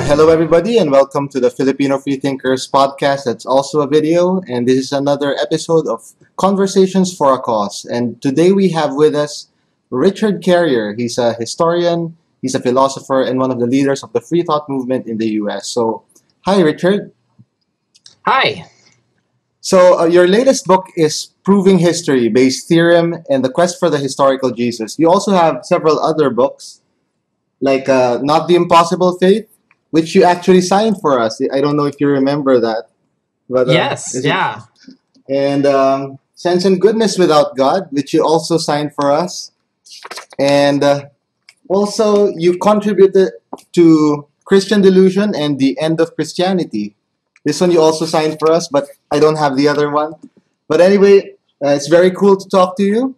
Hello, everybody, and welcome to the Filipino Freethinkers podcast. That's also a video, and this is another episode of Conversations for a Cause. And today we have with us Richard Carrier. He's a historian, he's a philosopher, and one of the leaders of the free thought movement in the US. So, hi, Richard. Hi. So, your latest book is Proving History, Bayes' Theorem, and the Quest for the Historical Jesus. You also have several other books, like Not the Impossible Faith, which you actually signed for us. I don't know if you remember that. But, yes, yeah. And Sense and Goodness Without God, which you also signed for us. And also, you contributed to Christian Delusion and The End of Christianity. This one you also signed for us, but I don't have the other one. But anyway, it's very cool to talk to you.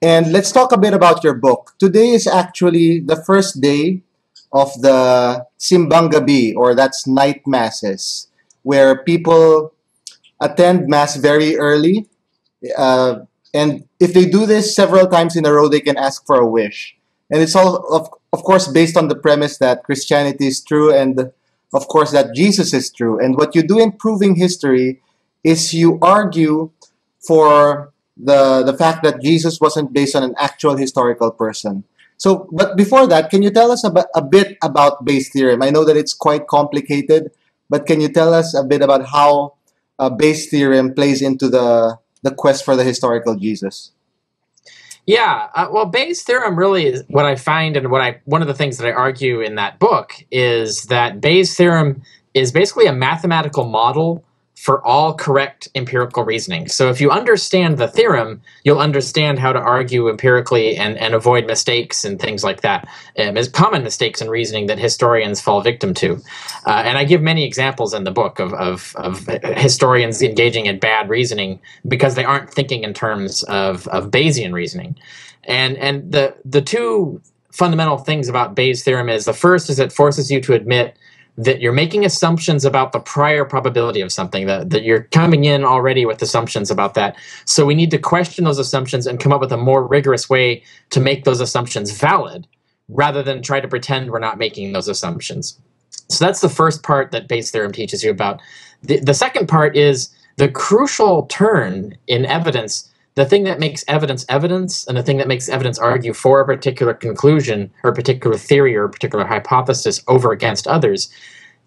And let's talk a bit about your book. Today is actually the first day of the Simbang Gabi, or that's night masses, where people attend mass very early. And if they do this several times in a row, they can ask for a wish. And it's all, of course, based on the premise that Christianity is true and, of course, that Jesus is true. And what you do in Proving History is you argue for the fact that Jesus wasn't based on an actual historical person. So, but before that, can you tell us a bit about Bayes' theorem? I know that it's quite complicated, but can you tell us a bit about how Bayes' theorem plays into the quest for the historical Jesus? Yeah, well, Bayes' theorem really is what I find, and one of the things that I argue in that book is that Bayes' theorem is basically a mathematical model for all correct empirical reasoning. So if you understand the theorem, you'll understand how to argue empirically and avoid mistakes and things like that. There's common mistakes in reasoning that historians fall victim to. And I give many examples in the book of historians engaging in bad reasoning because they aren't thinking in terms of Bayesian reasoning. And the two fundamental things about Bayes' theorem is, the first is it forces you to admit that you're making assumptions about the prior probability of something, that you're coming in already with assumptions about that. So we need to question those assumptions and come up with a more rigorous way to make those assumptions valid, rather than try to pretend we're not making those assumptions. So that's the first part that Bayes' theorem teaches you about. The second part is the crucial turn in evidence. The thing that makes evidence evidence, and the thing that makes evidence argue for a particular conclusion or a particular theory or a particular hypothesis over against others,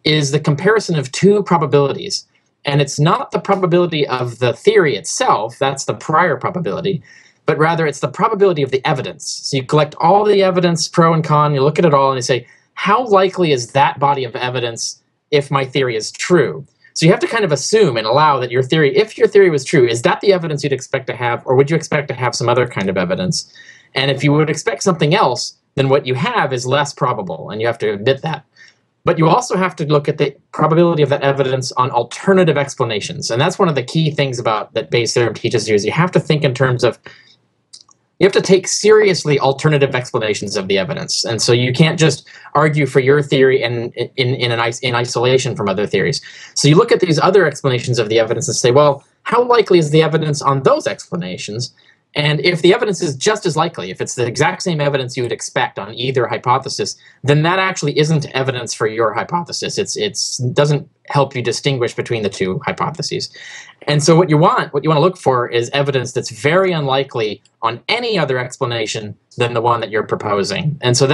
is the comparison of two probabilities. And it's not the probability of the theory itself, that's the prior probability, but rather it's the probability of the evidence. So you collect all the evidence, pro and con, you look at it all and you say, how likely is that body of evidence if my theory is true? So you have to kind of assume and allow that your theory, if your theory was true, is that the evidence you'd expect to have, or would you expect to have some other kind of evidence? And if you would expect something else, then what you have is less probable, and you have to admit that. But you also have to look at the probability of that evidence on alternative explanations. And that's one of the key things about that Bayes' theorem teaches you, is you have to think in terms of, you have to take seriously alternative explanations of the evidence. And so you can't just argue for your theory in isolation from other theories. So you look at these other explanations of the evidence and say, well, how likely is the evidence on those explanations? And if the evidence is just as likely, if it's the exact same evidence you would expect on either hypothesis, then that actually isn't evidence for your hypothesis. It doesn't help you distinguish between the two hypotheses. And so what you want to look for is evidence that's very unlikely on any other explanation than the one that you're proposing. And so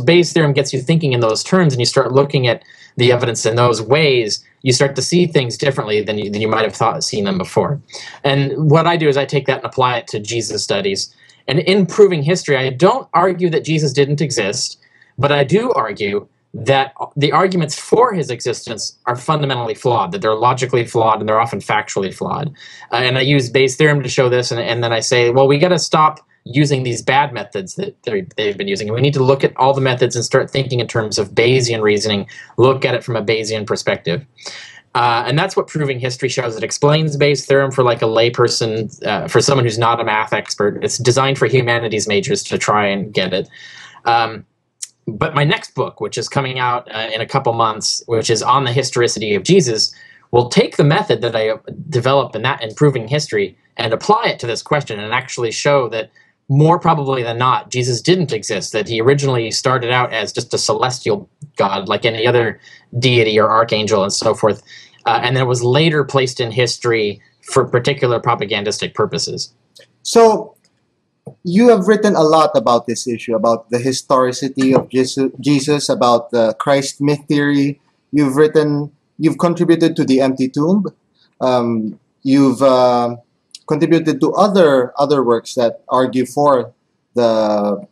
Bayes' theorem gets you thinking in those terms, and you start looking at the evidence in those ways. You start to see things differently than you might have seen them before. And what I do is I take that and apply it to Jesus studies. And in Proving History, I don't argue that Jesus didn't exist, but I do argue that the arguments for his existence are fundamentally flawed, that they're logically flawed and they're often factually flawed. And I use Bayes' theorem to show this, and then I say, well, we got to stop using these bad methods that they've been using. And we need to look at all the methods and start thinking in terms of Bayesian reasoning, look at it from a Bayesian perspective. And that's what Proving History shows. It explains Bayes' theorem for like a layperson, for someone who's not a math expert. It's designed for humanities majors to try and get it. But my next book, which is coming out in a couple months, which is on the historicity of Jesus, will take the method that I developed in Proving History and apply it to this question and actually show that more probably than not, Jesus didn't exist, that he originally started out as just a celestial God, like any other deity or archangel and so forth, and then was later placed in history for particular propagandistic purposes. So, you have written a lot about this issue, about the historicity of Jesus, about the Christ myth theory. You've contributed to the empty tomb. You've contributed to other works that argue for the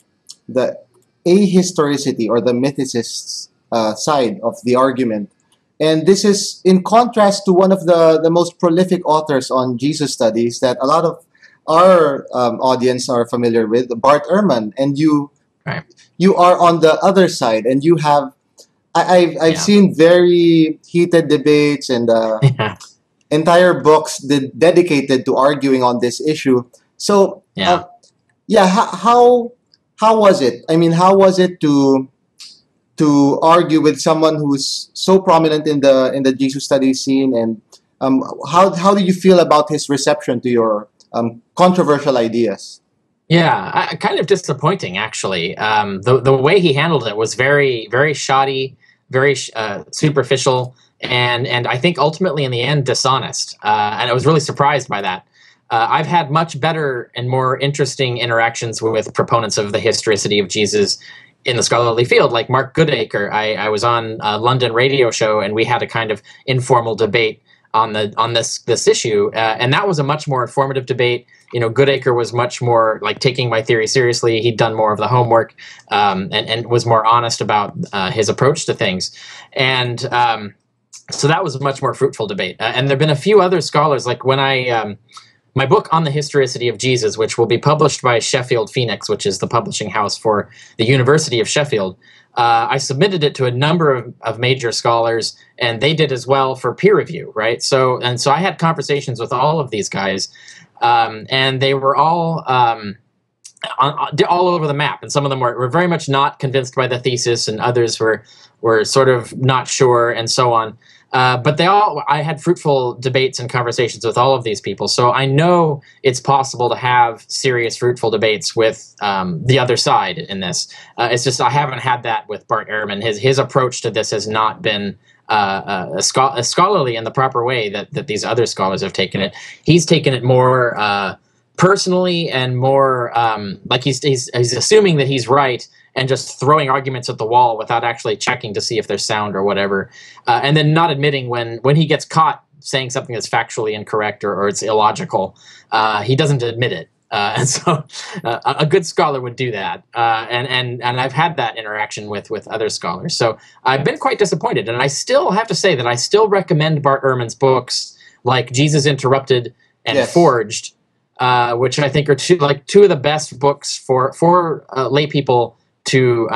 ahistoricity or the mythicist side of the argument. And this is in contrast to one of the most prolific authors on Jesus studies that a lot of our audience are familiar with, Bart Ehrman. And you are on the other side, and you have I've seen very heated debates and entire books dedicated to arguing on this issue. So how was it? I mean, how was it to argue with someone who's so prominent in the Jesus studies scene, and how do you feel about his reception to your controversial ideas? Yeah, kind of disappointing, actually. The way he handled it was very, very shoddy, very superficial, and I think ultimately in the end dishonest. And I was really surprised by that. I've had much better and more interesting interactions with proponents of the historicity of Jesus in the scholarly field, like Mark Goodacre. I was on a London radio show, and we had a kind of informal debate on this issue, and that was a much more informative debate. You know, Goodacre was much more like taking my theory seriously. He'd done more of the homework, and was more honest about his approach to things, and so that was a much more fruitful debate. And there've been a few other scholars, like when my book on the historicity of Jesus, which will be published by Sheffield Phoenix, which is the publishing house for the University of Sheffield. I submitted it to a number of major scholars, and they did as well for peer review, right? So I had conversations with all of these guys, and they were all over the map. And some of them were very much not convinced by the thesis, and others were sort of not sure, and so on. But I had fruitful debates and conversations with all of these people. So I know it's possible to have serious, fruitful debates with the other side in this. It's just I haven't had that with Bart Ehrman. His approach to this has not been scholarly in the proper way that these other scholars have taken it. He's taken it more personally and more like he's assuming that he's right, and just throwing arguments at the wall without actually checking to see if they're sound or whatever, and then not admitting when he gets caught saying something that's factually incorrect or it's illogical. He doesn't admit it, and so a good scholar would do that. And I've had that interaction with other scholars, so I've been quite disappointed. And I still have to say that I still recommend Bart Ehrman's books, like Jesus Interrupted and Forged, which I think are two of the best books for lay people to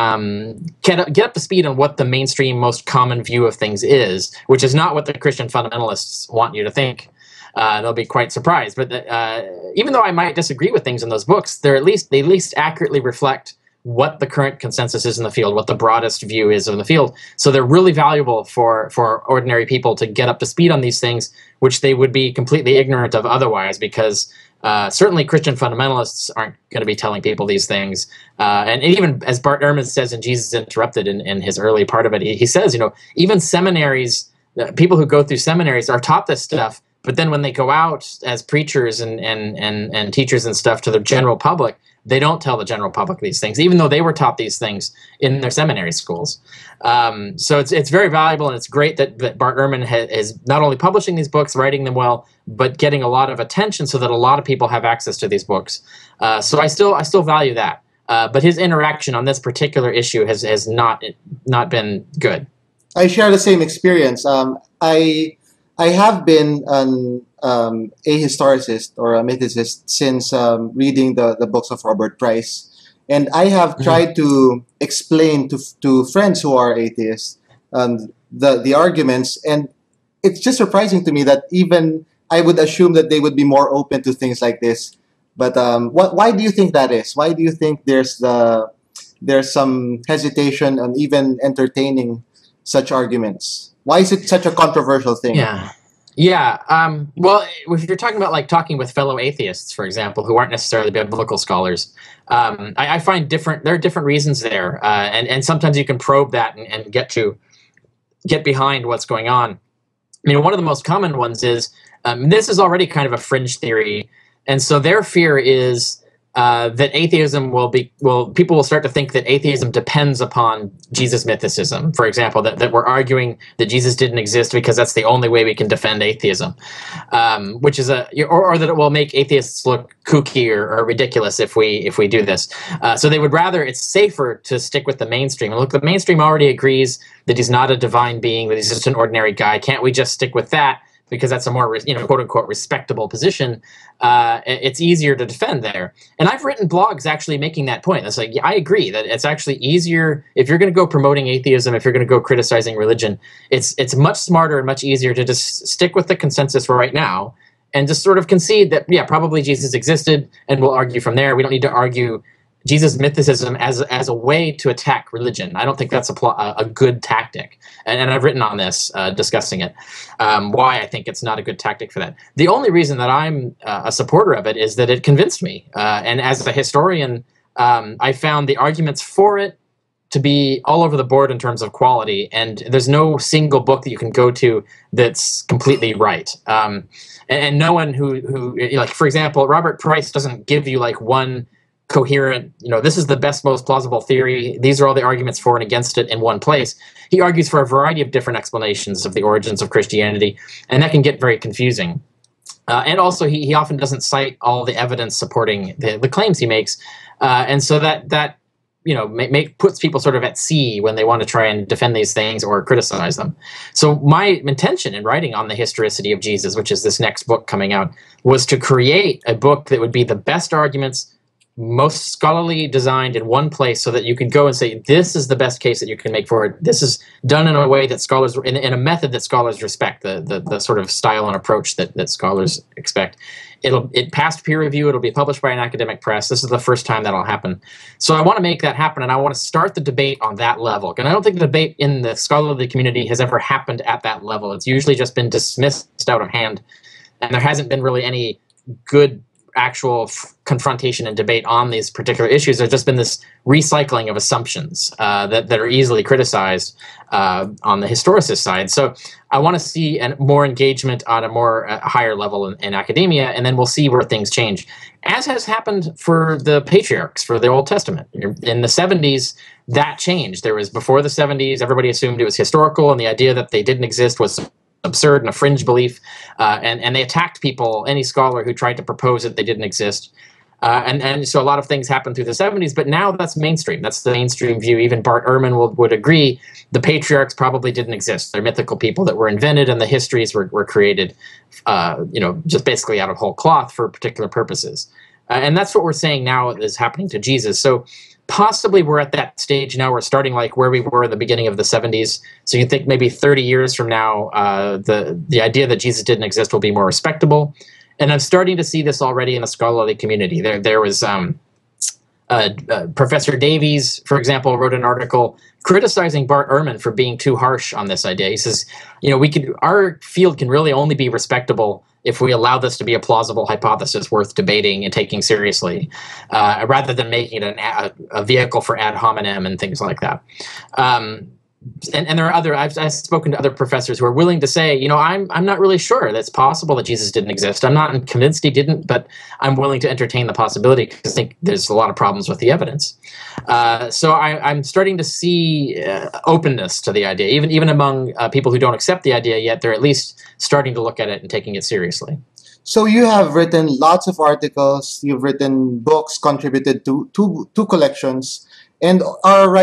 get up to speed on what the mainstream most common view of things is, which is not what the Christian fundamentalists want you to think. They'll be quite surprised. But even though I might disagree with things in those books, they at least accurately reflect what the current consensus is in the field, what the broadest view is of the field. So they're really valuable for ordinary people to get up to speed on these things, which they would be completely ignorant of otherwise, because certainly Christian fundamentalists aren't going to be telling people these things. And even as Bart Ehrman says in Jesus Interrupted, in his early part of it, he says, even seminaries, people who go through seminaries are taught this stuff, but then when they go out as preachers and teachers and stuff to the general public, they don't tell the general public these things, even though they were taught these things in their seminary schools. So it's very valuable, and it's great that Bart Ehrman is not only publishing these books, writing them well, but getting a lot of attention so that a lot of people have access to these books. So I still value that. But his interaction on this particular issue has not been good. I share the same experience. I have been a historicist or a mythicist since reading the books of Robert Price. And I have tried to explain to friends who are atheists the arguments. And it's just surprising to me that even I would assume that they would be more open to things like this. But why do you think that is? Why do you think there's some hesitation on even entertaining such arguments? Why is it such a controversial thing? Yeah. Yeah. Well, if you're talking about like talking with fellow atheists, for example, who aren't necessarily biblical scholars, I find there are different reasons there, and sometimes you can probe that and get behind what's going on. I mean, one of the most common ones is this is already kind of a fringe theory, and so their fear is that atheism people will start to think that atheism depends upon Jesus mythicism. For example, that we're arguing that Jesus didn't exist because that's the only way we can defend atheism, which is or that it will make atheists look kooky or ridiculous if we do this. So they would rather, it's safer to stick with the mainstream. And look, the mainstream already agrees that he's not a divine being, that he's just an ordinary guy. Can't we just stick with that? Because that's a more, quote unquote, respectable position. It's easier to defend there. And I've written blogs actually making that point. It's like, yeah, I agree that it's actually easier if you're going to go promoting atheism, if you're going to go criticizing religion, it's much smarter and much easier to just stick with the consensus right now and just sort of concede that, yeah, probably Jesus existed, and we'll argue from there. We don't need to argue Jesus mythicism as a way to attack religion. I don't think that's a good tactic. And I've written on this, discussing it, why I think it's not a good tactic for that. The only reason that I'm a supporter of it is that it convinced me. And as a historian, I found the arguments for it to be all over the board in terms of quality. And there's no single book that you can go to that's completely right. And no one who, like, for example, Robert Price doesn't give you like one coherent, this is the best, most plausible theory, these are all the arguments for and against it in one place. He argues for a variety of different explanations of the origins of Christianity, and that can get very confusing. And also, he often doesn't cite all the evidence supporting the claims he makes, and so that puts people sort of at sea when they want to try and defend these things or criticize them. So my intention in writing on the Historicity of Jesus, which is this next book coming out, was to create a book that would be the best arguments, most scholarly designed in one place, so that you can go and say, this is the best case that you can make for it. This is done in a way that scholars, in a method that scholars respect, the sort of style and approach that scholars expect. It passed peer review. It'll be published by an academic press. This is the first time that'll happen. So I want to make that happen, and I want to start the debate on that level. And I don't think the debate in the scholarly community has ever happened at that level. It's usually just been dismissed out of hand, and there hasn't been really any good actual confrontation and debate on these particular issues. There's just been this recycling of assumptions that are easily criticized on the historicist side. So I want to see more engagement on a more higher level in academia, and then we'll see where things change. As has happened for the patriarchs, for the Old Testament. In the 70s, that changed. Before the 70s, everybody assumed it was historical, and the idea that they didn't exist was absurd and a fringe belief, and they attacked any scholar who tried to propose that they didn't exist. And so a lot of things happened through the 70s, but now that's mainstream. That's the mainstream view. Even Bart Ehrman would agree the patriarchs probably didn't exist. They're mythical people that were invented, and the histories were created, just basically out of whole cloth for particular purposes. And that's what we're saying now is happening to Jesus. So possibly we're at that stage now. We're starting like where we were in the beginning of the 70s. So you think maybe 30 years from now, the idea that Jesus didn't exist will be more respectable. And I'm starting to see this already in the scholarly community. There was Professor Davies, for example, wrote an article criticizing Bart Ehrman for being too harsh on this idea. He says, our field can really only be respectable if we allow this to be a plausible hypothesis worth debating and taking seriously, rather than making it a vehicle for ad hominem and things like that. And there are I've spoken to other professors who are willing to say, I'm not really sure that's possible that Jesus didn't exist. I'm not convinced he didn't, but I'm willing to entertain the possibility because I think there's a lot of problems with the evidence. So I'm starting to see openness to the idea, even among people who don't accept the idea yet. They're at least starting to look at it and taking it seriously. So you have written lots of articles, you've written books, contributed to two collections, and are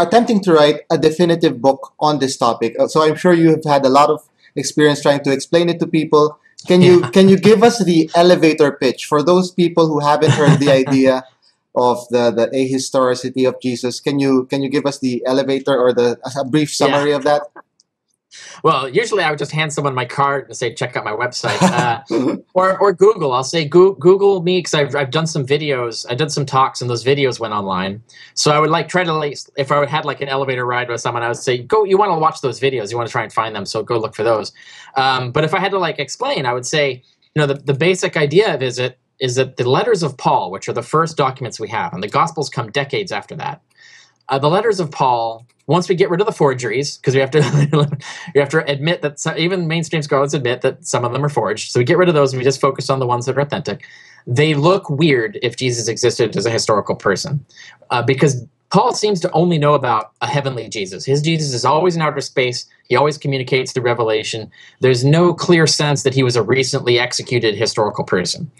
attempting to write a definitive book on this topic. So I'm sure you have had a lot of experience trying to explain it to people. Can you give us the elevator pitch for those people who haven't heard the idea of the ahistoricity of Jesus? Can you give us the elevator or a brief summary of that? Well, usually I would just hand someone my card and say, check out my website. Or Google. I'll say, Google me, because I've done some videos. I did some talks, and those videos went online. So I would try to, if I had an elevator ride with someone, I would say, go, you want to watch those videos. You want to try and find them, so go look for those. But if I had to explain, I would say, the basic idea of is that the letters of Paul, which are the first documents we have, and the Gospels come decades after that, the letters of Paul, once we get rid of the forgeries, because we have to admit that even mainstream scholars admit that some of them are forged. So we get rid of those and we just focus on the ones that are authentic. They look weird if Jesus existed as a historical person, because Paul seems to only know about a heavenly Jesus. His Jesus is always in outer space. He always communicates through revelation. There's no clear sense that he was a recently executed historical person.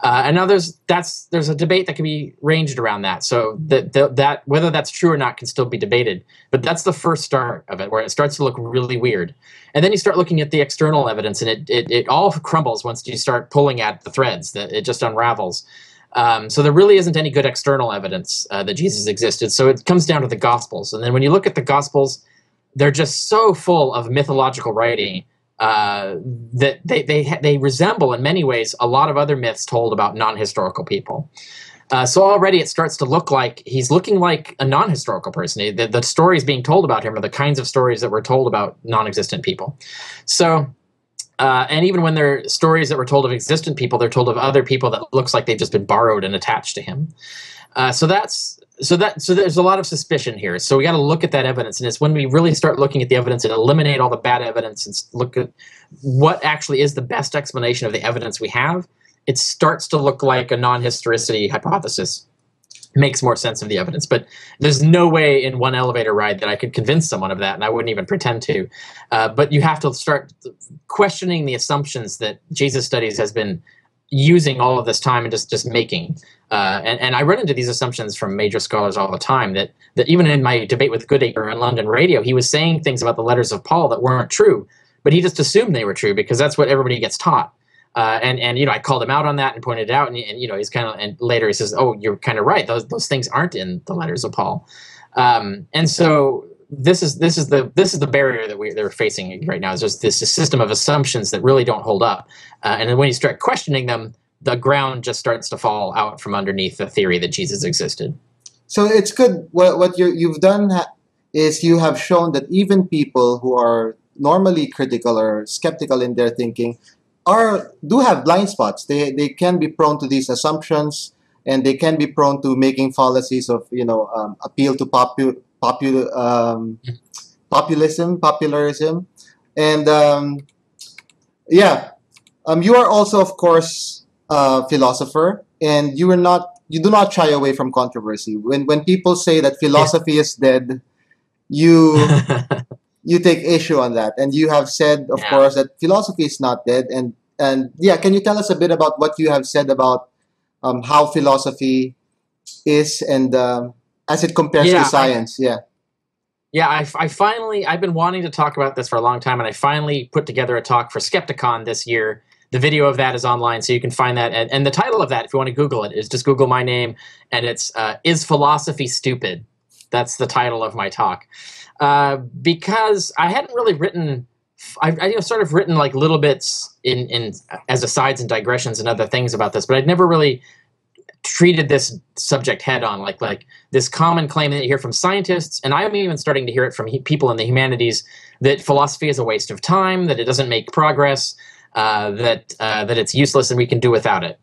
And now there's a debate that can be ranged around that. So that whether that's true or not can still be debated. But that's the first start of it, where it starts to look really weird. And then you start looking at the external evidence, and it all crumbles once you start pulling at the threads. That it just unravels. So there really isn't any good external evidence that Jesus existed. So it comes down to the Gospels. And then when you look at the Gospels, they're just so full of mythological writing that they resemble in many ways a lot of other myths told about non-historical people. So already it starts to look like he's looking like a non-historical person. The stories being told about him are the kinds of stories that were told about non-existent people. So... and even when they're stories that were told of existent people, they're told of other people that looks like they've just been borrowed and attached to him. So there's a lot of suspicion here. So we got to look at that evidence, and it's when we really start looking at the evidence and eliminate all the bad evidence and look at what actually is the best explanation of the evidence we have, it starts to look like a non-historicity hypothesis. Makes more sense of the evidence. But there's no way in one elevator ride that I could convince someone of that, and I wouldn't even pretend to. But you have to start questioning the assumptions that Jesus Studies has been using all of this time and just making. And I run into these assumptions from major scholars all the time, that even in my debate with Goodacre on London radio, he was saying things about the letters of Paul that weren't true, but he just assumed they were true because that's what everybody gets taught. And I called him out on that and pointed it out, and he's and later he says, "Oh, you're kind of right. Those things aren't in the letters of Paul." And so this is the barrier that they're facing right now. Is just this system of assumptions that really don't hold up, and then when you start questioning them, the ground just starts to fall out from underneath the theory that Jesus existed. So it's good. What you've done is you have shown that even people who are normally critical or skeptical in their thinking do have blind spots. They can be prone to these assumptions, and they can be prone to making fallacies of appeal to popularism, and you are also, of course, a philosopher, and you do not shy away from controversy. When people say that philosophy is dead, you you take issue on that, and you have said, of course, that philosophy is not dead. And can you tell us a bit about what you have said about how philosophy is, and as it compares to science? I've been wanting to talk about this for a long time, and I finally put together a talk for Skepticon this year. The video of that is online, so you can find that. And the title of that, if you want to Google it, is just Google my name, and it's "Is Philosophy Stupid?" That's the title of my talk. Because I hadn't really written, I sort of written like little bits in as asides and digressions and other things about this, but I'd never really treated this subject head on, like this common claim that you hear from scientists, and I'm even starting to hear it from people in the humanities, that philosophy is a waste of time, that it doesn't make progress, that it's useless and we can do without it.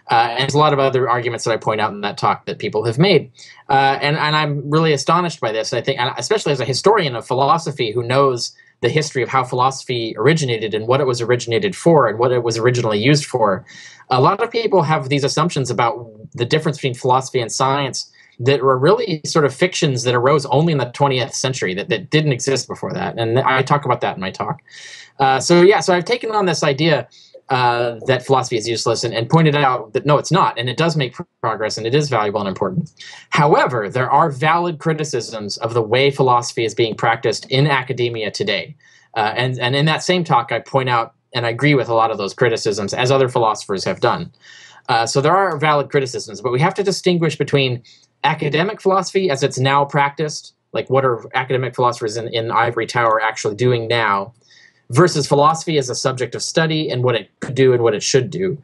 And there's a lot of other arguments that I point out in that talk that people have made. And I'm really astonished by this. I think, and especially as a historian of philosophy who knows the history of how philosophy originated and what it was originated for and what it was originally used for, a lot of people have these assumptions about the difference between philosophy and science that were really sort of fictions that arose only in the 20th century, that didn't exist before that. And I talk about that in my talk. So I've taken on this idea that philosophy is useless and pointed out that no, it's not, and it does make progress, and it is valuable and important. However, there are valid criticisms of the way philosophy is being practiced in academia today. And in that same talk, I point out, and I agree with a lot of those criticisms, as other philosophers have done. So there are valid criticisms, but we have to distinguish between academic philosophy as it's now practiced, like what are academic philosophers in ivory tower actually doing now, versus philosophy as a subject of study and what it could do and what it should do.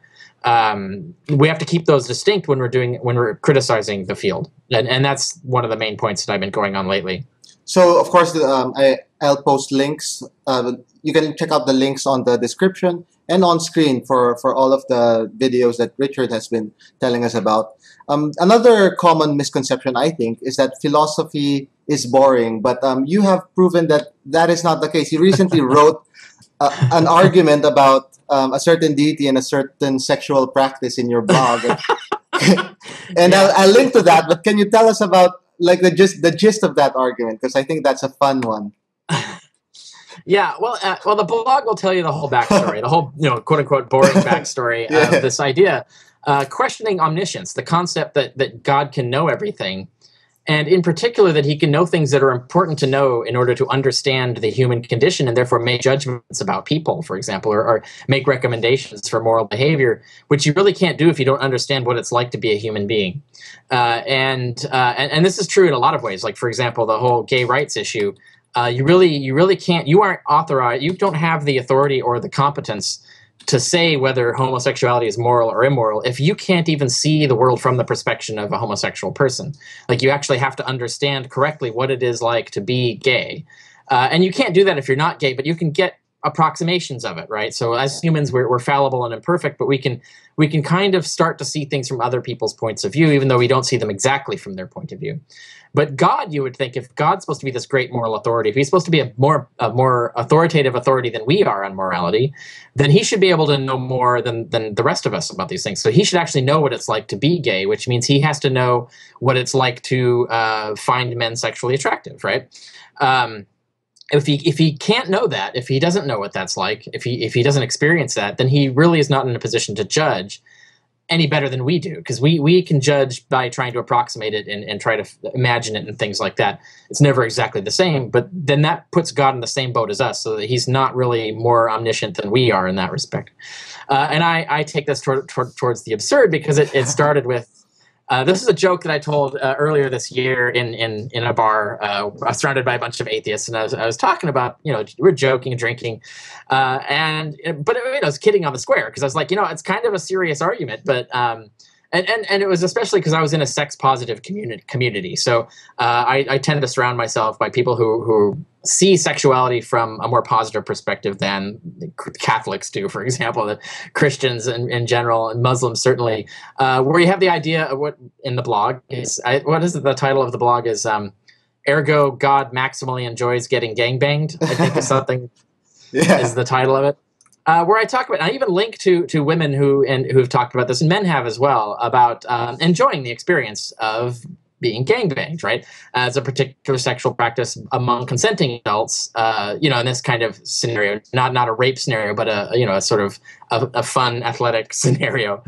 We have to keep those distinct when we're criticizing the field, and that's one of the main points that I've been going on lately. So, of course, I'll post links. You can check out the links on the description and on screen for all of the videos that Richard has been telling us about. Another common misconception, I think, is that philosophy is boring, but you have proven that that is not the case. You recently wrote an argument about a certain deity and a certain sexual practice in your blog. And Yeah. I'll link to that, but can you tell us about like the gist of that argument? Because I think that's a fun one. Yeah, well, the blog will tell you the whole backstory, the whole, quote unquote, boring backstory Yeah. of this idea, questioning omniscience, the concept that God can know everything, and in particular that he can know things that are important to know in order to understand the human condition and therefore make judgments about people, for example, or make recommendations for moral behavior, which you really can't do if you don't understand what it's like to be a human being. And this is true in a lot of ways. Like, for example, the whole gay rights issue. You really can't. You aren't authorized. You don't have the authority or the competence to say whether homosexuality is moral or immoral if you can't even see the world from the perspective of a homosexual person. Like, you actually have to understand correctly what it is like to be gay, and you can't do that if you're not gay. But you can get approximations of it, right? So as humans, we're fallible and imperfect, but we can kind of start to see things from other people's points of view, even though we don't see them exactly from their point of view. But God, you would think, if God's supposed to be this great moral authority, if he's supposed to be a more authoritative authority than we are on morality, then he should be able to know more than the rest of us about these things. So he should actually know what it's like to be gay, which means he has to know what it's like to find men sexually attractive, right? If he can't know that, if he doesn't know what that's like, if he doesn't experience that, then he really is not in a position to judge any better than we do, because we can judge by trying to approximate it and try to imagine it and things like that. It's never exactly the same, but then that puts God in the same boat as us, so that he's not really more omniscient than we are in that respect. And I take this towards the absurd, because it started with this is a joke that I told earlier this year in a bar, surrounded by a bunch of atheists, and I was talking about, we're joking and drinking, but I was kidding on the square, because I was like, it's kind of a serious argument, but and it was especially because I was in a sex positive community, so I tend to surround myself by people who see sexuality from a more positive perspective than Catholics do, for example, that Christians in general, and Muslims certainly, where you have the idea of what in the blog is, what is it, the title of the blog is, ergo God maximally enjoys getting gangbanged, I think is something, is the title of it. Where I talk about, I even link to women who've talked about this, and men have as well, about enjoying the experience of being gangbanged, right? As a particular sexual practice among consenting adults, in this kind of scenario, not a rape scenario, but a sort of a fun athletic scenario.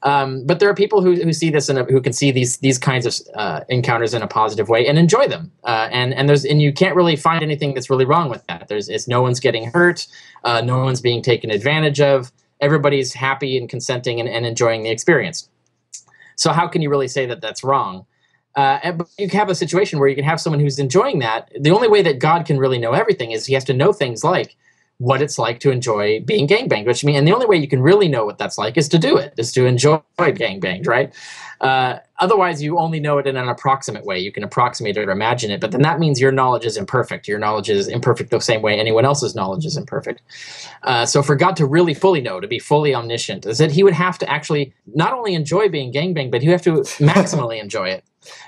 But there are people who see this who can see these kinds of encounters in a positive way and enjoy them. And you can't really find anything that's really wrong with that. It's no one's getting hurt, no one's being taken advantage of. Everybody's happy and consenting and enjoying the experience. So how can you really say that that's wrong? But you have a situation where you can have someone who's enjoying that. The only way that God can really know everything is he has to know things like what it's like to enjoy being gangbanged, and the only way you can really know what that's like is to do it, is to enjoy gangbanged, right? Otherwise, you only know it in an approximate way. You can approximate it or imagine it, but then that means your knowledge is imperfect. Your knowledge is imperfect the same way anyone else's knowledge is imperfect. So for God to really fully know, to be fully omniscient, is that he would have to actually not only enjoy being gangbanged, but he would have to maximally enjoy it.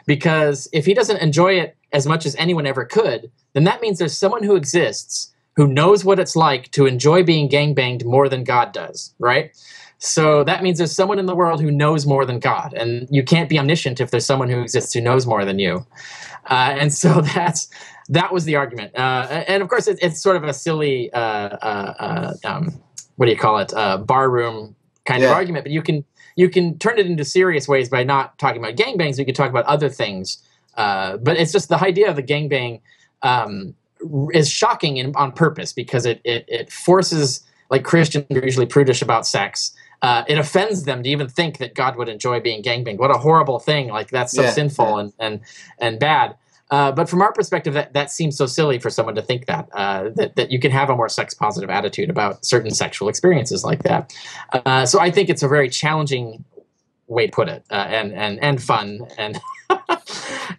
Because if he doesn't enjoy it as much as anyone ever could, then that means there's someone who exists who knows what it's like to enjoy being gangbanged more than God does, right? So that means there's someone in the world who knows more than God, and you can't be omniscient if there's someone who exists who knows more than you. And so that was the argument. And of course, it's sort of a silly, what do you call it, barroom kind of argument, but you can turn it into serious ways by not talking about gangbangs. We could talk about other things. But it's just the idea of the gangbang is shocking on purpose, because it forces, like, Christians are usually prudish about sex. It offends them to even think that God would enjoy being gangbanged. What a horrible thing. Like, that's so sinful and bad. But from our perspective, that seems so silly for someone to think that you can have a more sex-positive attitude about certain sexual experiences like that. So I think it's a very challenging way to put it, and fun, and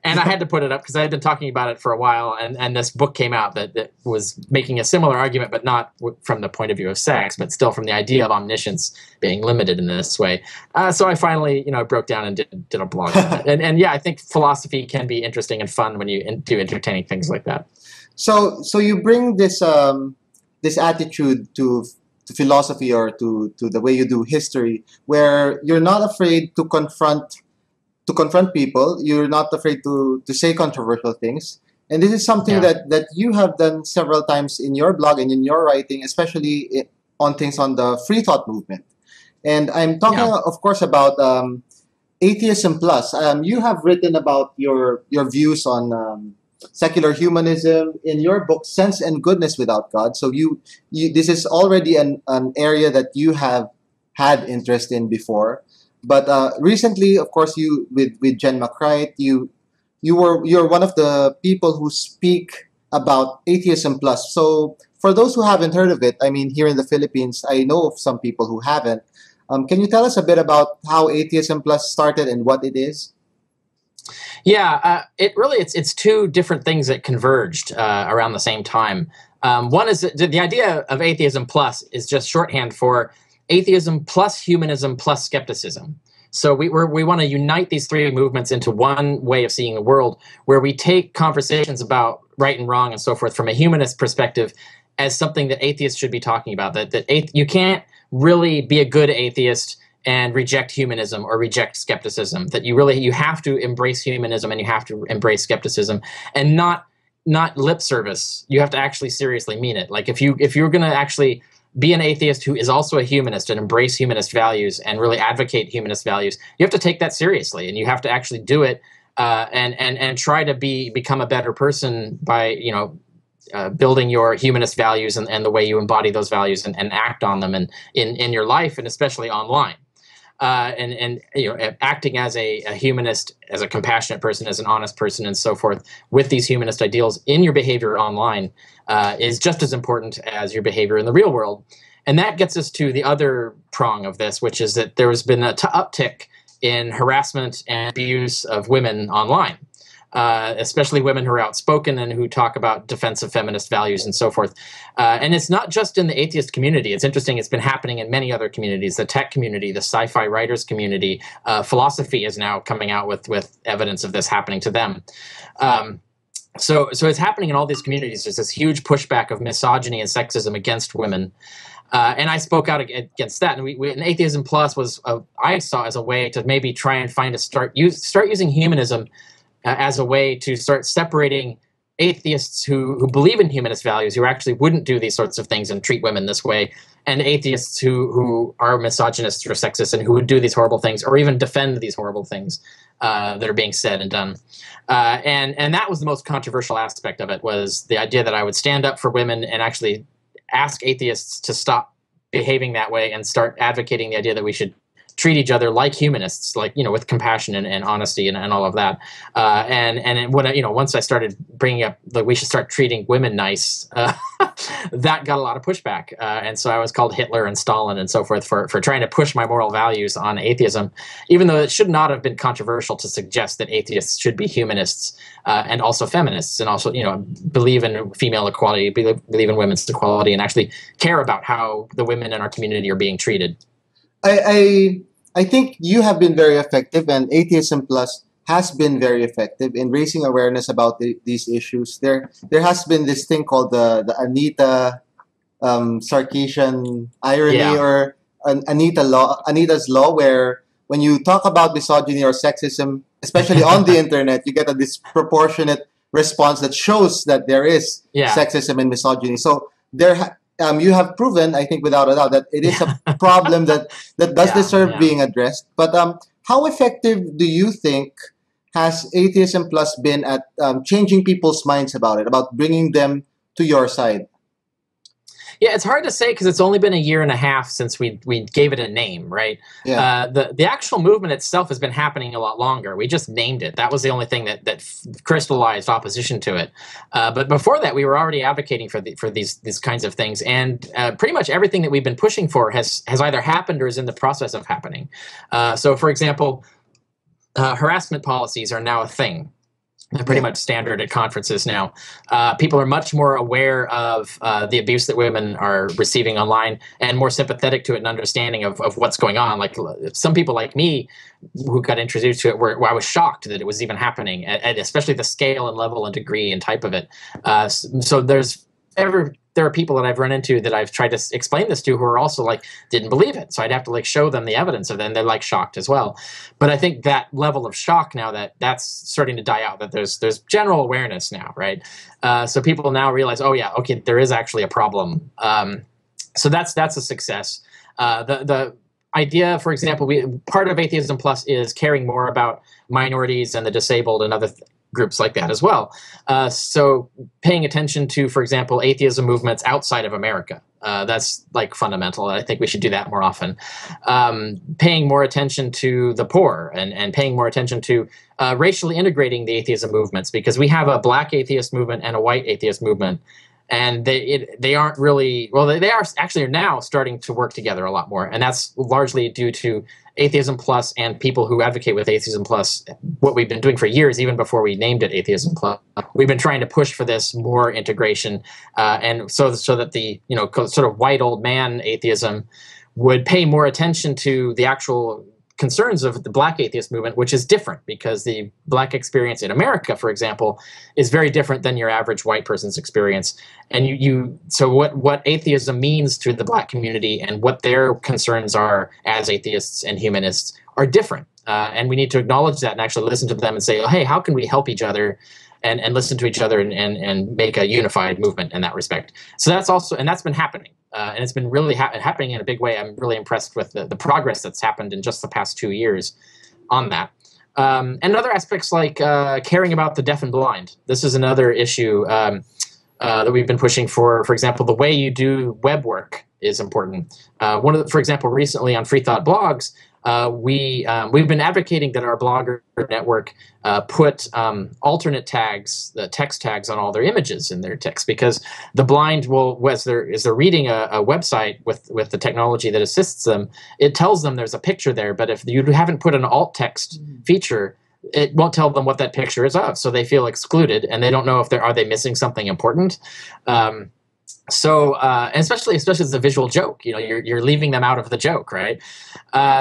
and I had to put it up because I had been talking about it for a while, and this book came out that was making a similar argument, but not from the point of view of sex, but still from the idea of omniscience being limited in this way. So I finally, broke down and did a blog on it. And yeah, I think philosophy can be interesting and fun when you do entertaining things like that. So you bring this this attitude to philosophy, or to the way you do history, where you're not afraid to confront people. You're not afraid to say controversial things. And this is something that you have done several times in your blog and in your writing, especially on things on the free thought movement. And I'm talking, of course, about Atheism Plus. You have written about your views on secular humanism in your book, Sense and Goodness Without God. So you this is already an area that you have had interest in before. But recently, of course, you with Jen McCright, you're one of the people who speak about Atheism Plus. So for those who haven't heard of it, I mean, here in the Philippines, I know of some people who haven't. Can you tell us a bit about how Atheism Plus started and what it is? Yeah, it's two different things that converged around the same time. One is the idea of Atheism Plus is just shorthand for atheism plus humanism plus skepticism. So we want to unite these three movements into one way of seeing the world, where we take conversations about right and wrong and so forth from a humanist perspective as something that atheists should be talking about. That you can't really be a good atheist and reject humanism or reject skepticism. That you have to embrace humanism and you have to embrace skepticism, and not lip service. You have to actually seriously mean it. Like if you're going to actually be an atheist who is also a humanist and embrace humanist values and really advocate humanist values, you have to take that seriously, and you have to actually do it and try to become a better person by building your humanist values and the way you embody those values and act on them and in your life, and especially online. And acting as a humanist, as a compassionate person, as an honest person, and so forth, with these humanist ideals in your behavior online is just as important as your behavior in the real world. And that gets us to the other prong of this, which is that there has been an uptick in harassment and abuse of women online. Especially women who are outspoken and who talk about defensive feminist values and so forth. And it's not just in the atheist community. It's interesting. It's been happening in many other communities, the tech community, the sci-fi writers community. Philosophy is now coming out with evidence of this happening to them. So it's happening in all these communities. There's this huge pushback of misogyny and sexism against women. And I spoke out against that. And and Atheism Plus was, I saw as a way to maybe try and start using humanism as a way to start separating atheists who believe in humanist values, who actually wouldn't do these sorts of things and treat women this way, and atheists who are misogynists or sexist and who would do these horrible things or even defend these horrible things that are being said and done. And that was the most controversial aspect of it, was the idea that I would stand up for women and actually ask atheists to stop behaving that way and start advocating the idea that we should treat each other like humanists, like, with compassion and honesty and all of that. And when once I started bringing up that we should start treating women nice, that got a lot of pushback. And so I was called Hitler and Stalin and so forth for trying to push my moral values on atheism, even though it should not have been controversial to suggest that atheists should be humanists and also feminists, and also, believe in female equality, believe in women's equality, and actually care about how the women in our community are being treated. I think you have been very effective, and Atheism Plus has been very effective in raising awareness about these issues. There has been this thing called the Anita Sarkeesian irony, or Anita's law, where when you talk about misogyny or sexism, especially on the internet, you get a disproportionate response that shows that there is sexism and misogyny. So you have proven, I think, without a doubt, that it is a problem that does deserve being addressed. But how effective do you think has Atheism Plus been at changing people's minds about it, about bringing them to your side? Yeah, it's hard to say because it's only been a year and a half since we gave it a name, right? Yeah. The actual movement itself has been happening a lot longer. We just named it. That was the only thing that crystallized opposition to it. But before that, we were already advocating for these kinds of things, and pretty much everything that we've been pushing for has either happened or is in the process of happening. So, for example, harassment policies are now a thing. They're pretty much standard at conferences now. People are much more aware of the abuse that women are receiving online and more sympathetic to it and understanding of what's going on. Like some people like me who got introduced to it where I was shocked that it was even happening, and especially the scale and level and degree and type of it. So there are people that I've run into that I've tried to explain this to who are also like didn't believe it. So I'd have to like show them the evidence of it, and they're like shocked as well. But I think that level of shock now that's starting to die out, that there's general awareness now, right? So people now realize, oh yeah, okay, there is actually a problem. So that's a success. The idea, for example, part of Atheism Plus is caring more about minorities and the disabled and other groups like that as well. So paying attention to, for example, atheism movements outside of America. That's like fundamental. I think we should do that more often. Paying more attention to the poor and paying more attention to racially integrating the atheism movements, because we have a black atheist movement and a white atheist movement. And they aren't really, well, they are actually now starting to work together a lot more. And that's largely due to Atheism Plus and people who advocate with Atheism Plus, what we've been doing for years, even before we named it Atheism Plus. We've been trying to push for this more integration, and so that the sort of white old man atheism would pay more attention to the actual concerns of the black atheist movement, which is different because the black experience in America, for example, is very different than your average white person's experience. And so what atheism means to the black community and what their concerns are as atheists and humanists are different. And we need to acknowledge that and actually listen to them and say, oh, hey, how can we help each other and listen to each other and make a unified movement in that respect. So that's been happening. And it's been really happening in a big way. I'm really impressed with the progress that's happened in just the past 2 years on that. And other aspects like caring about the deaf and blind. This is another issue that we've been pushing for. For example, the way you do web work is important. For example, recently on Free Thought Blogs, we've been advocating that our blogger network put alternate tags, the text tags on all their images in their text, because the blind as they're reading a website with the technology that assists them, it tells them there's a picture there, but if you haven't put an alt text feature, it won't tell them what that picture is of, so they feel excluded and they don't know if are they missing something important. And especially as a visual joke, you're leaving them out of the joke, right?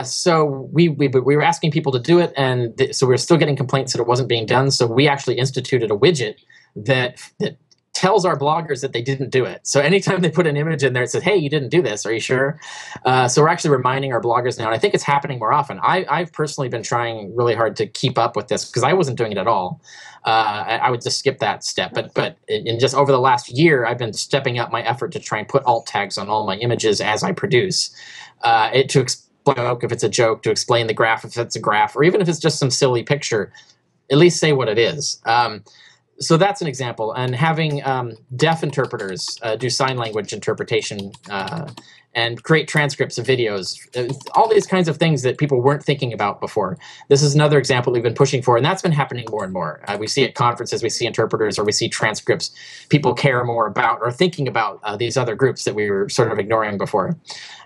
So we were asking people to do it, and so we were still getting complaints that it wasn't being done. So we actually instituted a widget that tells our bloggers that they didn't do it. So anytime they put an image in there, it says, "Hey, you didn't do this. Are you sure?" So we're actually reminding our bloggers now, and I think it's happening more often. I've personally been trying really hard to keep up with this because I wasn't doing it at all. I would just skip that step. But in just over the last year, I've been stepping up my effort to try and put alt tags on all my images as I produce, to explain if it's a joke, to explain the graph if it's a graph, or even if it's just some silly picture, at least say what it is. So that's an example. And having deaf interpreters do sign language interpretation and create transcripts of videos, all these kinds of things that people weren't thinking about before. This is another example we've been pushing for, and that's been happening more and more. We see at conferences, we see interpreters, or we see transcripts. People care more about or thinking about these other groups that we were sort of ignoring before.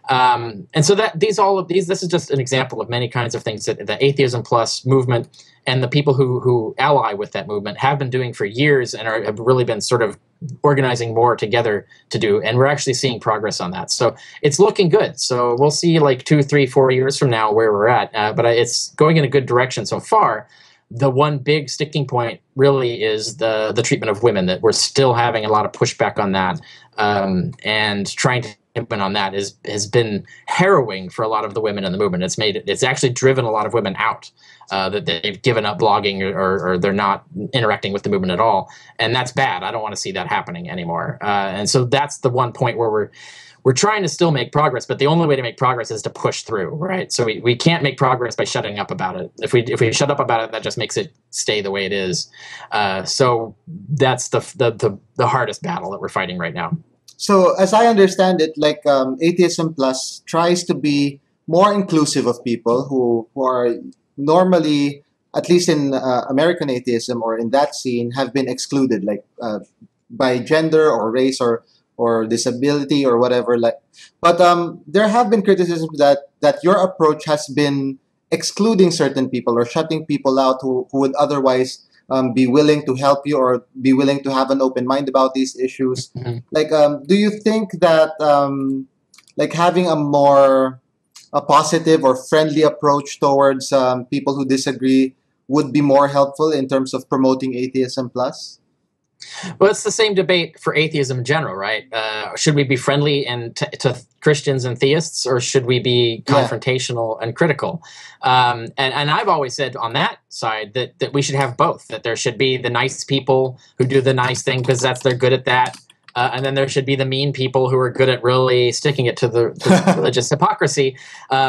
And so this is just an example of many kinds of things that the Atheism Plus movement and the people who ally with that movement have been doing for years and have really been sort of organizing more together to do. And we're actually seeing progress on that. So it's looking good. So we'll see like 2, 3, 4 years from now where we're at. But it's going in a good direction so far. The one big sticking point really is the treatment of women, that we're still having a lot of pushback on that. And trying to implement on that has been harrowing for a lot of the women in the movement. It's actually driven a lot of women out, that they've given up blogging or they're not interacting with the movement at all. And that's bad. I don't want to see that happening anymore. And so that's the one point where we're trying to still make progress, but the only way to make progress is to push through, right? So we can't make progress by shutting up about it. If we shut up about it, that just makes it stay the way it is. So that's the hardest battle that we're fighting right now. So as I understand it, like Atheism Plus tries to be more inclusive of people who are normally, at least in American atheism or in that scene, have been excluded, like by gender or race or disability or whatever. Like, but there have been criticisms that your approach has been excluding certain people or shutting people out who would otherwise be willing to help you or be willing to have an open mind about these issues. Mhm. Like, do you think that like having a positive or friendly approach towards people who disagree would be more helpful in terms of promoting Atheism Plus? Well, it's the same debate for atheism in general, right? Should we be friendly to Christians and theists, or should we be Yeah. confrontational and critical? And I've always said on that side that we should have both. That there should be the nice people who do the nice thing because they're good at that, and then there should be the mean people who are good at really sticking it to the religious hypocrisy,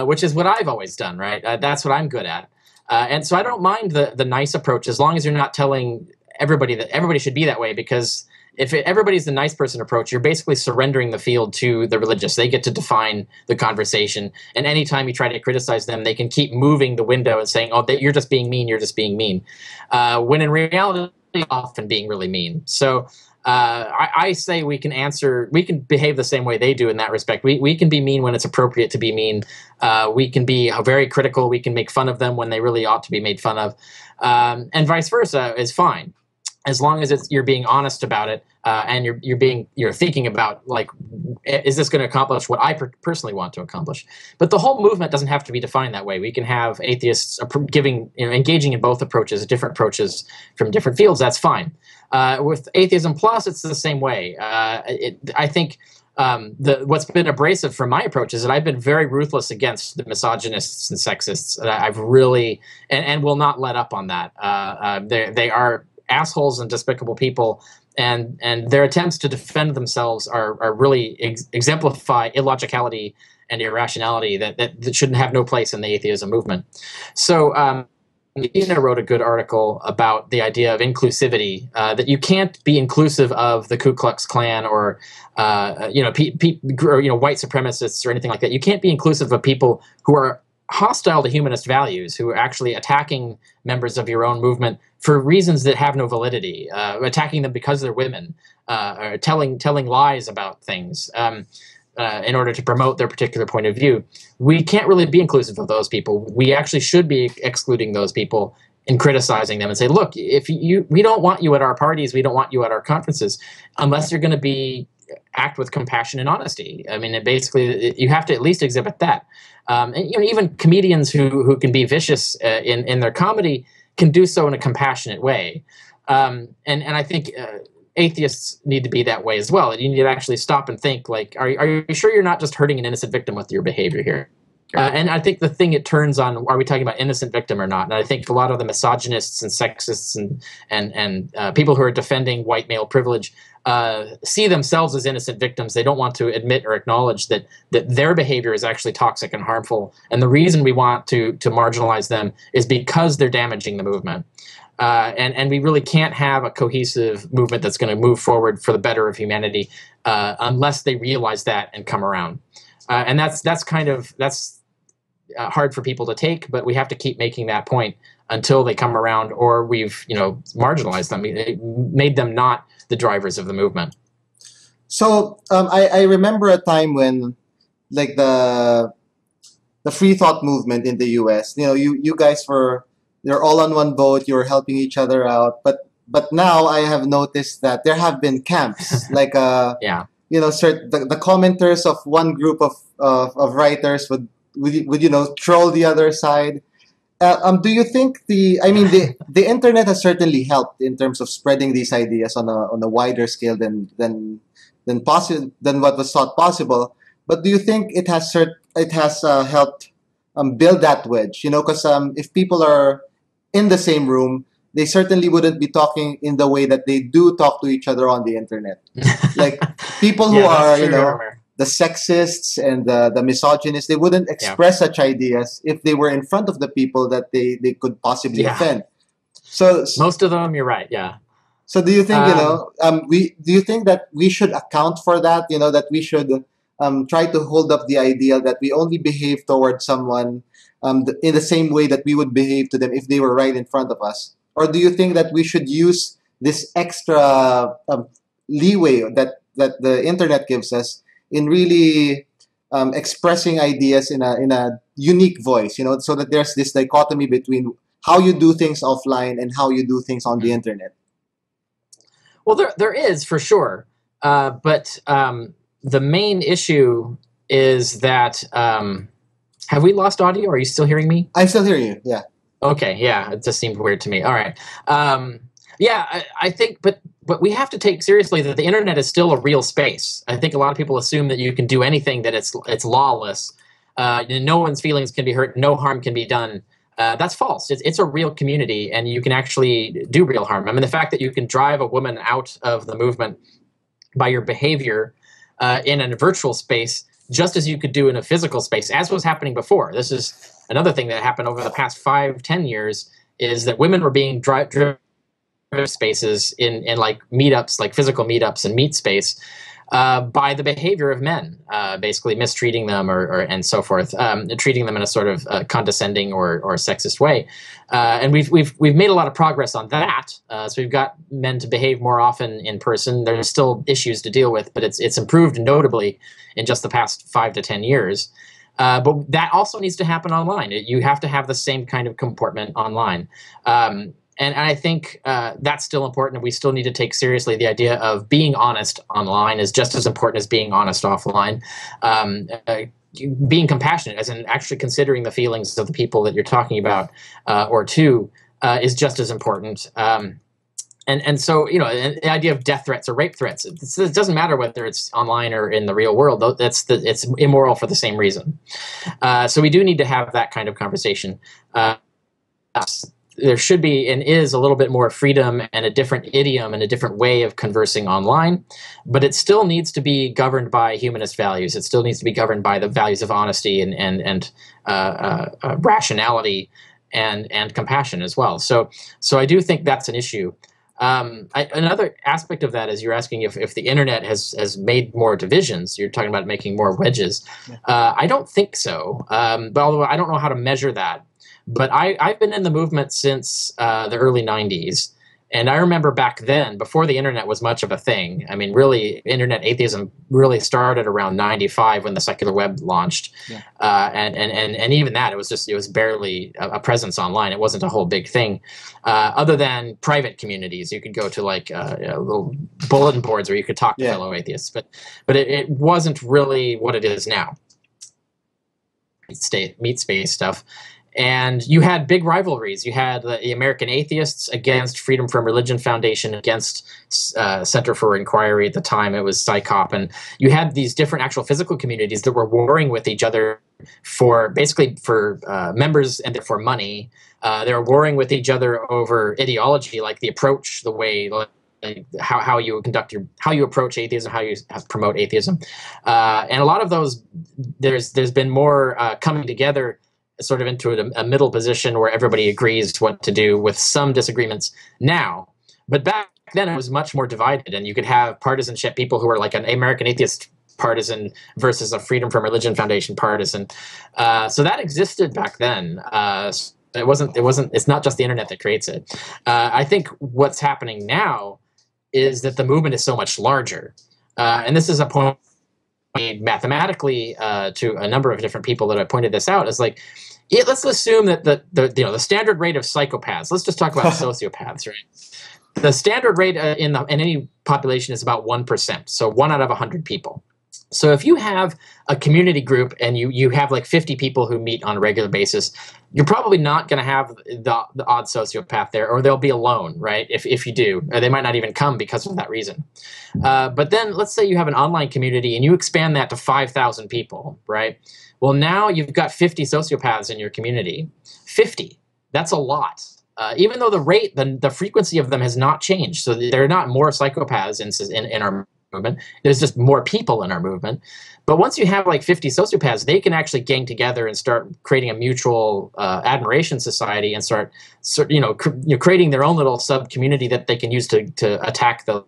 which is what I've always done, right? That's what I'm good at. And so I don't mind the nice approach as long as you're not telling everybody that everybody should be that way, because if everybody's the nice person approach, you're basically surrendering the field to the religious. They get to define the conversation, and anytime you try to criticize them, they can keep moving the window and saying, "Oh, you're just being mean. You're just being mean," when in reality, often being really mean. So I say we can behave the same way they do in that respect. We can be mean when it's appropriate to be mean. We can be very critical. We can make fun of them when they really ought to be made fun of, and vice versa is fine. As long as you're being honest about it, and you're thinking about, like, is this going to accomplish what I personally want to accomplish? But the whole movement doesn't have to be defined that way. We can have atheists engaging in both approaches, different approaches from different fields. That's fine. With Atheism Plus, it's the same way. I think what's been abrasive from my approach is that I've been very ruthless against the misogynists and sexists. I've really and will not let up on that. They are assholes and despicable people, and their attempts to defend themselves are really exemplify illogicality and irrationality that shouldn't have no place in the atheism movement. So Ina wrote a good article about the idea of inclusivity, that you can't be inclusive of the Ku Klux Klan or white supremacists or anything like that. You can't be inclusive of people who are hostile to humanist values, who are actually attacking members of your own movement for reasons that have no validity, attacking them because they're women, or telling lies about things in order to promote their particular point of view. We can't really be inclusive of those people. We actually should be excluding those people and criticizing them and say, look, we don't want you at our parties, we don't want you at our conferences, unless you're going to act with compassion and honesty. I mean, you have to at least exhibit that. And even comedians who can be vicious in their comedy can do so in a compassionate way. And I think atheists need to be that way as well. You need to actually stop and think, like, are you sure you're not just hurting an innocent victim with your behavior here? And I think the thing it turns on, are we talking about innocent victim or not? And I think a lot of the misogynists and sexists and people who are defending white male privilege see themselves as innocent victims. They don't want to admit or acknowledge that their behavior is actually toxic and harmful. And the reason we want to marginalize them is because they're damaging the movement. And we really can't have a cohesive movement that's going to move forward for the better of humanity unless they realize that and come around. And that's hard for people to take, but we have to keep making that point until they come around, or we've marginalized them, made them not the drivers of the movement. So I remember a time when, like, the free thought movement in the U.S. You guys you're all on one boat. You're helping each other out, but now I have noticed that there have been camps, like yeah. The commenters of one group of writers would troll the other side. Do you think the internet has certainly helped in terms of spreading these ideas on a wider scale than what was thought possible? But do you think it has helped build that wedge? Because if people are in the same room, they certainly wouldn't be talking in the way that they do talk to each other on the internet. Like people who are the sexists and the misogynists, they wouldn't express such ideas if they were in front of the people that they could possibly offend. So most of them, you're right, yeah. So do you think, Um, do you think that we should account for that? That we should try to hold up the ideal that we only behave towards someone in the same way that we would behave to them if they were right in front of us? Or do you think that we should use this extra leeway that the internet gives us in really expressing ideas in a unique voice? So that there's this dichotomy between how you do things offline and how you do things on the internet. well, there is for sure, but the main issue is that have we lost audio? Are you still hearing me? I still hear you. Yeah. Okay, yeah, it just seemed weird to me. All right, yeah, I think, but we have to take seriously that the internet is still a real space. I think a lot of people assume that you can do anything, that it's lawless. No one's feelings can be hurt, no harm can be done. That's false. It's a real community, and you can actually do real harm. I mean, the fact that you can drive a woman out of the movement by your behavior in a virtual space, just as you could do in a physical space, as was happening before. This is another thing that happened over the past 5-10 years, is that women were being driven spaces in like meetups, like physical meetups and meet space, by the behavior of men, basically mistreating them or and so forth, treating them in a sort of condescending or sexist way. And we've made a lot of progress on that. So we've got men to behave more often in person. There's still issues to deal with, but it's improved notably in just the past 5 to 10 years. But that also needs to happen online. You have to have the same kind of comportment online. And I think that's still important, and we still need to take seriously the idea of being honest online is just as important as being honest offline. Being compassionate, as in actually considering the feelings of the people that you're talking about or to, is just as important. And so, the idea of death threats or rape threats, it doesn't matter whether it's online or in the real world. It's immoral for the same reason. So we do need to have that kind of conversation. There should be and is a little bit more freedom and a different idiom and a different way of conversing online, but it still needs to be governed by humanist values. It still needs to be governed by the values of honesty and rationality and compassion as well. So I do think that's an issue. Another aspect of that is you're asking if the internet has made more divisions. You're talking about making more wedges. Yeah. I don't think so, but although I don't know how to measure that. But I've been in the movement since the early 90s. And I remember back then, before the internet was much of a thing, I mean, really, internet atheism really started around 95 when the secular web launched. Yeah. And even that, it was barely a presence online. It wasn't a whole big thing, other than private communities. You could go to like little bulletin boards where you could talk to fellow atheists. But it wasn't really what it is now. Meet space stuff. And you had big rivalries. You had the American Atheists against Freedom from Religion Foundation, against Center for Inquiry at the time. It was PsyCop. And you had these different actual physical communities that were warring with each other for members and for money. They were warring with each other over ideology, like the approach, the way, how you approach atheism, how you promote atheism. And a lot of those, there's been more coming together sort of into a middle position where everybody agrees what to do, with some disagreements now. But back then it was much more divided, and you could have partisanship, people who were like an American Atheist partisan versus a Freedom from Religion Foundation partisan. So that existed back then. It's not just the internet that creates it. I think what's happening now is that the movement is so much larger. And this is a point mathematically to a number of different people that I pointed this out, is like, let's assume that the standard rate of psychopaths, let's just talk about sociopaths, right? The standard rate in any population is about 1%, so 1 out of 100 people. So if you have a community group and you have like 50 people who meet on a regular basis, you're probably not going to have the odd sociopath there, or they'll be alone, right? If you do, or they might not even come because of that reason. But then let's say you have an online community and you expand that to 5,000 people, right? Well, now you've got 50 sociopaths in your community. 50, that's a lot. Even though the frequency of them has not changed. So there are not more psychopaths in our movement. There's just more people in our movement. But once you have like 50 sociopaths, they can actually gang together and start creating a mutual admiration society and start creating their own little sub community that they can use to attack the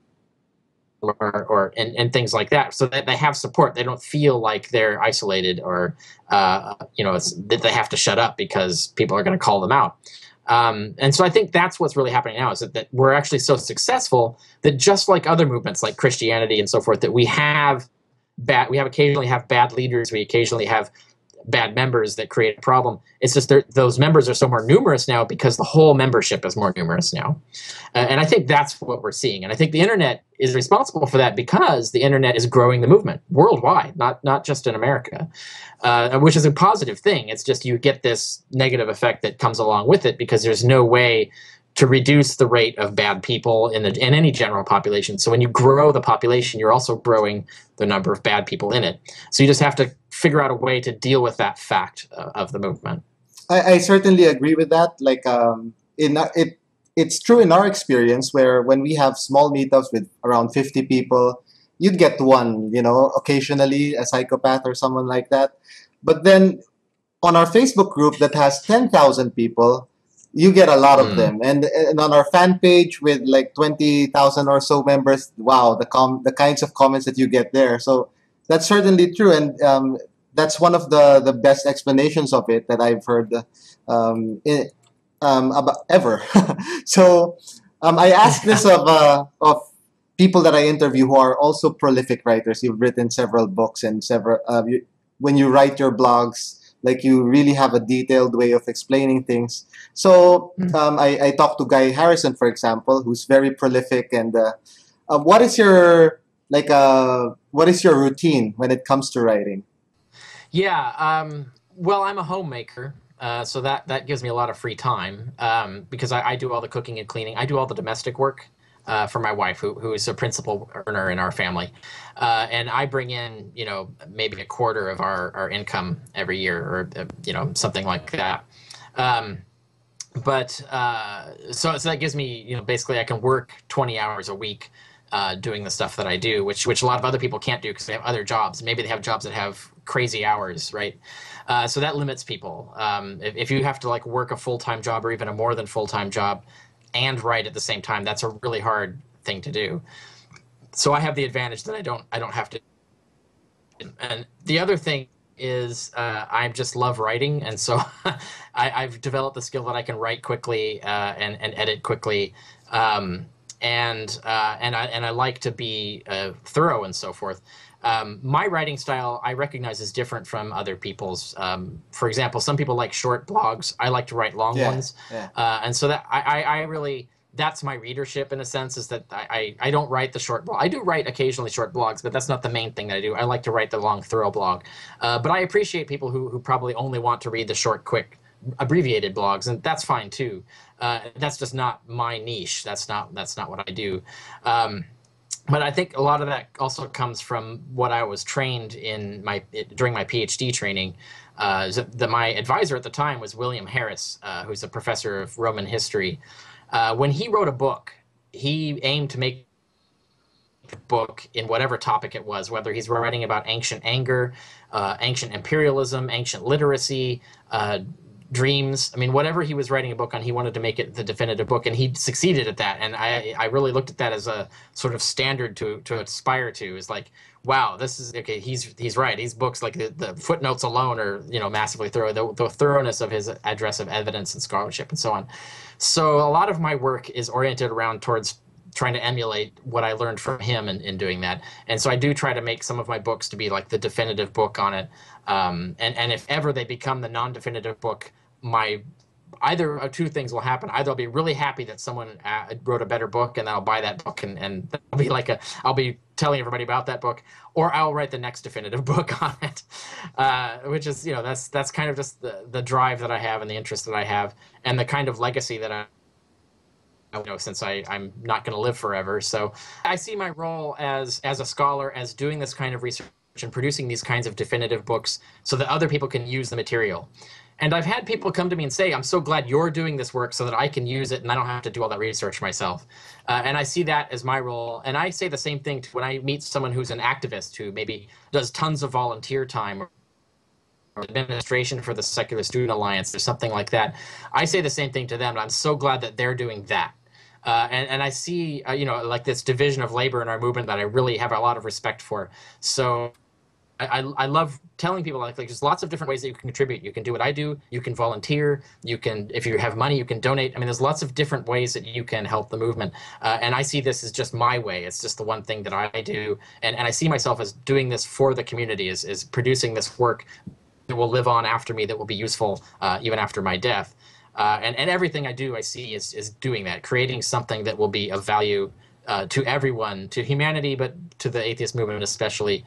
and things like that, so that they have support. They don't feel like they're isolated or that they have to shut up because people are going to call them out. And so I think that's what's really happening now, is that we're actually so successful that, just like other movements like Christianity and so forth, that we occasionally have bad leaders, we occasionally have bad members that create a problem. It's just those members are so more numerous now because the whole membership is more numerous now. And I think that's what we're seeing. And I think the internet is responsible for that, because the internet is growing the movement worldwide, not just in America, which is a positive thing. It's just you get this negative effect that comes along with it, because there's no way to reduce the rate of bad people in any general population. So when you grow the population, you're also growing the number of bad people in it. So you just have to figure out a way to deal with that fact of the movement. I certainly agree with that. Like it's true in our experience, where when we have small meetups with around 50 people, you'd get one, occasionally a psychopath or someone like that. But then on our Facebook group that has 10,000 people, you get a lot of them. And on our fan page with like 20,000 or so members, wow, the kinds of comments that you get there. So that's certainly true. And that's one of the best explanations of it that I've heard about ever. So I asked this of people that I interview who are also prolific writers. You've written several books, and when you write your blogs, like, you really have a detailed way of explaining things. So I talked to Guy Harrison, for example, who's very prolific. And what is your routine when it comes to writing? Yeah, well, I'm a homemaker, so that gives me a lot of free time, because I do all the cooking and cleaning. I do all the domestic work for my wife, who is a principal earner in our family. And I bring in, maybe a quarter of our income every year, or, something like that. So that gives me, basically I can work 20 hours a week doing the stuff that I do, which a lot of other people can't do because they have other jobs. Maybe they have jobs that have crazy hours, right? So that limits people. If you have to like work a full-time job, or even a more than full-time job, and write at the same time, that's a really hard thing to do. So I have the advantage that I don't have to. And the other thing is I just love writing, and so I've developed the skill that I can write quickly and edit quickly, and I like to be thorough and so forth. My writing style, I recognize, is different from other people's. For example, some people like short blogs. I like to write long ones. Yeah. And so that I really, that's my readership, in a sense, is that I don't write the short blog. I do write occasionally short blogs, but that's not the main thing that I do. I like to write the long, thorough blog. But I appreciate people who probably only want to read the short, quick, abbreviated blogs, and that's fine too. That's just not my niche. That's not what I do. But I think a lot of that also comes from what I was trained in during my PhD training. My advisor at the time was William Harris, who's a professor of Roman history. When he wrote a book, he aimed to make a book in whatever topic it was, whether he's writing about ancient anger, ancient imperialism, ancient literacy, dreams. I mean, whatever he was writing a book on, he wanted to make it the definitive book, and he succeeded at that. And I really looked at that as a sort of standard to aspire to. Is like, wow, this is okay. He's right. These books, like the footnotes alone, are massively thorough. The thoroughness of his address of evidence and scholarship and so on. So a lot of my work is oriented around towards trying to emulate what I learned from him in doing that. And so I do try to make some of my books to be like the definitive book on it. And if ever they become the non-definitive book, either of two things will happen. Either I'll be really happy that someone wrote a better book, and I'll buy that book, and that'll be like I'll be telling everybody about that book, or I'll write the next definitive book on it, which is, that's kind of just the drive that I have, and the interest that I have, and the kind of legacy that I since I'm not going to live forever. So I see my role as a scholar, as doing this kind of research and producing these kinds of definitive books so that other people can use the material. And I've had people come to me and say, I'm so glad you're doing this work so that I can use it and I don't have to do all that research myself. And I see that as my role. And I say the same thing when I meet someone who's an activist who maybe does tons of volunteer time or administration for the Secular Student Alliance or something like that. I say the same thing to them. I'm so glad that they're doing that. And I see, like this division of labor in our movement that I really have a lot of respect for. So I love telling people like there's lots of different ways that you can contribute. You can do what I do. You can volunteer. You can, if you have money, you can donate. I mean, there's lots of different ways that you can help the movement. And I see this as just my way. It's just the one thing that I do. And I see myself as doing this for the community, is producing this work that will live on after me, that will be useful even after my death. And everything I do, I see is doing that, creating something that will be of value to everyone, to humanity, but to the atheist movement especially,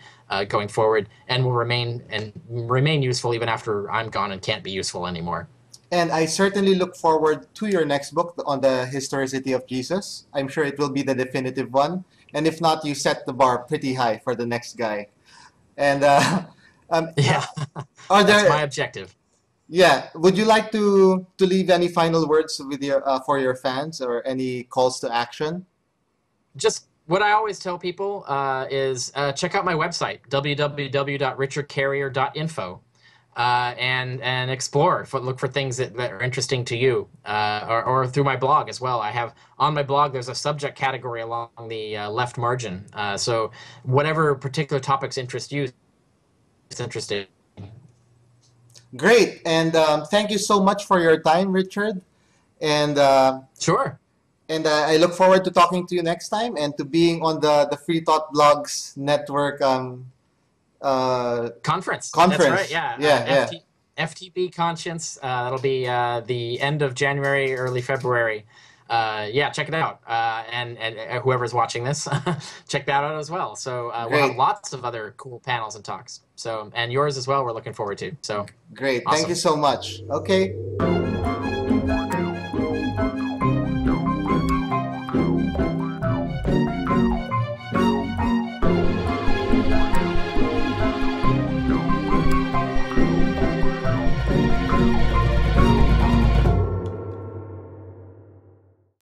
going forward, and will remain useful even after I'm gone and can't be useful anymore. And I certainly look forward to your next book on the historicity of Jesus. I'm sure it will be the definitive one, and if not, you set the bar pretty high for the next guy. And yeah, that's my objective. Yeah, would you like to leave any final words with your for your fans, or any calls to action? Just what I always tell people is check out my website, www.richardcarrier.info, and explore, look for things that are interesting to you, or through my blog as well. I have on my blog, there's a subject category along the left margin. So whatever particular topics interest you, it's interesting. Great, and thank you so much for your time, Richard. And sure. And I look forward to talking to you next time, and to being on the Free Thought Blogs Network conference. Conference. That's right. Yeah. Yeah. FTB Conscience. That'll be the end of January, early February. Yeah, check it out. And whoever's watching this, check that out as well. So we'll have lots of other cool panels and talks. So, and yours as well, we're looking forward to. So great. Awesome. Thank you so much. Okay.